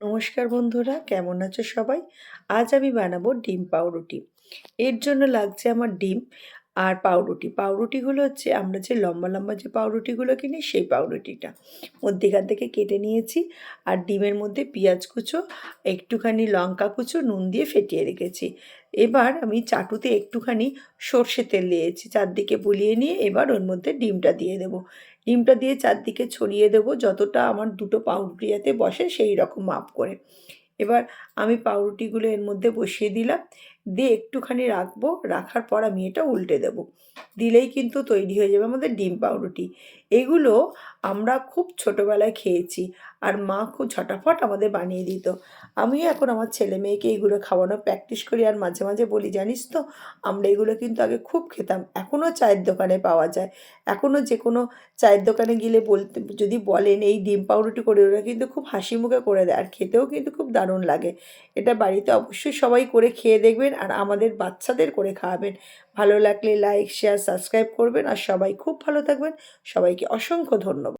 নমস্কার বন্ধুরা, কেমন আছো সবাই? আজ আমি বানাবো ডিম পাউরুটি। এর জন্য লাগছে আমার ডিম আর পাউরুটি। পাউরুটিগুলো হচ্ছে আমরা যে লম্বা লম্বা যে পাউরুটিগুলো কিনি সেই পাউরুটিটা। মধ্যিখান থেকে কেটে নিয়েছি আর ডিমের মধ্যে পেঁয়াজ কুচো, একটুখানি লঙ্কা কুচো, নুন দিয়ে ফেটিয়ে রেখেছি। এবার আমি চাটুতে একটুখানি সর্ষের তেল দিয়েছি, চারদিকে বুলিয়ে নিয়ে এবার ওর মধ্যে ডিমটা দিয়ে দেবো। ডিমটা দিয়ে চারদিকে ছড়িয়ে দেবো, যতটা আমার দুটো পাউরুটি যাতে বসে সেই রকম মাপ করে। এবার আমি পাউরুটিগুলো এর মধ্যে বসিয়ে দিলাম, দিয়ে একটুখানি রাখবো, রাখার পর আমি এটা উল্টে দেবো। দিলেই কিন্তু তৈরি হয়ে যাবে আমাদের ডিম পাউরুটি। এগুলো আমরা খুব ছোটোবেলায় খেয়েছি আর মা খুব ঝটাফট আমাদের বানিয়ে দিত। আমিও এখন আমার ছেলে মেয়েকে এগুলো খাওয়ানোর প্র্যাকটিস করি আর মাঝে মাঝে বলি, জানিস তো আমরা এগুলো কিন্তু আগে খুব খেতাম, এখনও চায়ের দোকানে পাওয়া যায়। এখনও যে কোনো চায়ের দোকানে গেলে বলতে যদি বলেন এই ডিম পাউরুটি করে, ওরা কিন্তু খুব হাসি মুখে করে দেয় আর খেতেও কিন্তু খুব দারুণ লাগে। এটা বাড়িতে অবশ্যই সবাই করে খেয়ে দেখবেন আর আমাদের বাচ্চাদের করে খাওয়াবেন। ভালো লাগলে লাইক, শেয়ার, সাবস্ক্রাইব করবেন আর সবাই খুব ভালো থাকবেন। সবাইকে অসংখ্য ধন্যবাদ।